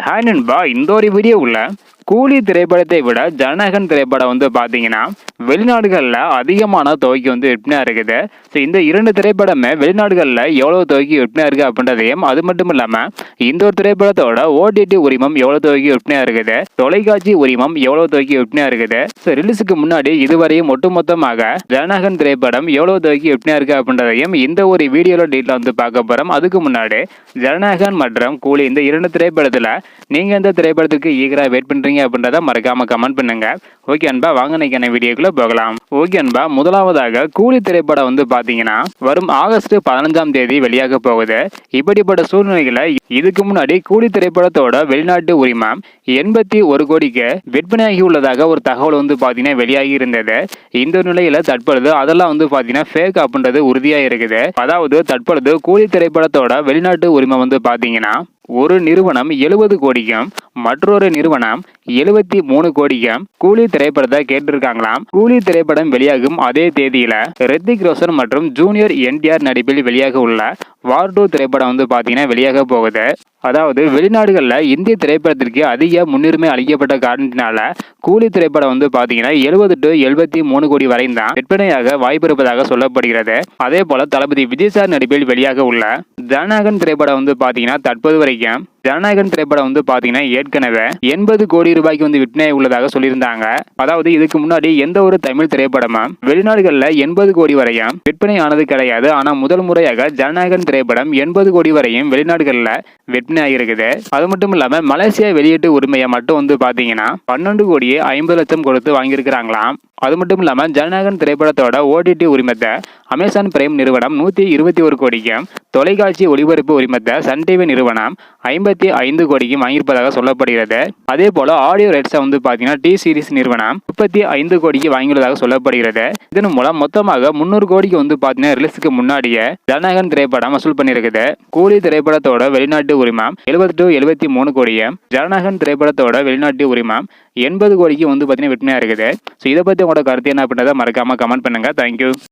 Hi நண்பா, இந்த ஒரு வீடியோ உள்ள கூலி திரைப்படத்தை விட ஜனநாயகன் திரைப்படம் பார்த்தீங்கன்னா வெளிநாடுகளில் அதிகமான தொகைக்கு விற்பனையா இருக்குது. ஸோ இந்த இரண்டு திரைப்படமே வெளிநாடுகளில் எவ்வளோ தொகைக்கு விற்பனையா இருக்குது அப்படின்றதையும், அது மட்டும் இல்லாமல் இந்த ஒரு திரைப்படத்தோட ஓடிடி உரிமம் எவ்வளோ தொகைக்கு விற்பனையா இருக்குது, தொலைக்காட்சி உரிமம் எவ்வளோ தொகைக்கு விற்பனையா இருக்குது. ஸோ ரிலீஸுக்கு முன்னாடி இதுவரையும் ஒட்டுமொத்தமாக ஜனநாயகன் திரைப்படம் எவ்வளோ தொகைக்கு விற்பனையா இருக்குது அப்படின்றதையும் இந்த ஒரு வீடியோவில் டீட்டெயில் பார்க்க போகிறோம். அதுக்கு முன்னாடி ஜனநாயகன் மற்றும் கூலி இந்த இரண்டு திரைப்படத்தில் நீங்கள் எந்த திரைப்படத்துக்கு ஈகராக வெயிட் பண்ணுறீங்க அப்படின்றத மறக்காம கமெண்ட் பண்ணுங்க. ஓகே அன்பா, வாங்க இன்னைக்கான வீடியோக்குள்ள போகலாம். ஓகே அன்பா, முதலாவதாக கூலி திரைப்படம் பாத்தீங்கன்னா வரும் ஆகஸ்ட் 15ஆம் தேதி வெளியாக போகுது. இப்படிப்பட்ட சூழ்நிலைகளை இதுக்கு முன்னாடி கூலி திரைப்படத்தோட வெளிநாட்டு உரிமம் 81 கோடிக்கு விற்பனையாகி உள்ளதாக ஒரு தகவல் பாத்தீங்கன்னா வெளியாகி இருந்தது. இந்த நிலையில தற்பொழுது அதெல்லாம் பாத்தீங்கன்னா ஃபேக் அப்படின்றது உறுதியா இருக்குது. அதாவது தற்பொழுது கூலி திரைப்படத்தோட வெளிநாட்டு உரிமம் பாத்தீங்கன்னா ஒரு நிறுவனம் 70 கோடிக்கும் மற்றொரு நிறுவனம் 73 கோடிக்கும் கூலி திரைப்படத்தை கேட்டிருக்காங்களாம். கூலி திரைப்படம் வெளியாகும் அதே தேதியில ரித்திக் ரோஷன் மற்றும் ஜூனியர் என்டிஆர் நடிப்பில் வெளியாக உள்ள வார் 2 திரைப்படம் பாத்தீங்கன்னா வெளியாக போகுது. அதாவது வெளிநாடுகளில் இந்திய திரைப்படத்திற்கு அதிக முன்னுரிமை அளிக்கப்பட்ட காரணத்தினால கூலி திரைப்படம் பாத்தீங்கன்னா 70 to 73 கோடி வரை தான் விற்பனையாக வாய்ப்பு இருப்பதாக சொல்லப்படுகிறது. அதே போல தளபதி விஜய் சார் நடிப்பில் வெளியாக உள்ள ஜனநாயகன் திரைப்படம் பாத்தீங்கன்னா தற்போது வரைக்கும் ஜனநாயகன் திரைப்படம் பாத்தீங்கன்னா ஏற்கனவே 80 கோடி ரூபாய்க்கு விற்பனை உள்ளதாக சொல்லியிருந்தாங்க. அதாவது இதுக்கு முன்னாடி எந்த ஒரு தமிழ் திரைப்படமும் வெளிநாடுகளில் 80 கோடி வரையும் விற்பனை ஆனது கிடையாது. ஆனா முதல் முறையாக ஜனநாயகன் திரைப்படம் 80 கோடி வரையும் வெளிநாடுகளில் விற்பனை ஆகிருக்குது. அது மட்டும் இல்லாம மலேசியா வெளியீட்டு உரிமையை மட்டும் பாத்தீங்கன்னா 12 கோடியே 50 லட்சம் கொடுத்து வாங்கியிருக்கிறாங்களாம். அது மட்டும் இல்லாம ஜனநாயகன் திரைப்படத்தோட ஓடிடி உரிமத்தை அமேசான் பிரைம் நிறுவனம் 121 கோடிக்கும், தொலைக்காட்சி ஒளிபரப்பு உரிமத்தை சன் டிவி நிறுவனம் 55 கோடிக்கும் வாங்கியிருப்பதாக சொல்லப்படுகிறது. அதே போல ஆடியோ ரைட்ஸை பாத்தீங்கன்னா டி சீரிஸ் நிறுவனம் 35 கோடிக்கு வாங்கியுள்ளதாக சொல்லப்படுகிறது. இதன் மூலம் மொத்தமாக 300 கோடிக்கு பாத்தீங்கன்னா ரிலீஸுக்கு முன்னாடியே ஜனநாயகன் திரைப்படம் வசூல் பண்ணியிருக்குது. கூலி திரைப்படத்தோட வெளிநாட்டு உரிமம் 70 to 73 கோடியும், ஜனநாயகன் திரைப்படத்தோட வெளிநாட்டு உரிமம் 80 கோடிக்கு பாத்தீங்கன்னா விற்பனையா இருக்குது. ஸோ இதை பத்தி உங்களோட கருத்து என்ன அப்படின்றத மறக்காம கமெண்ட் பண்ணுங்க. தேங்க்யூ.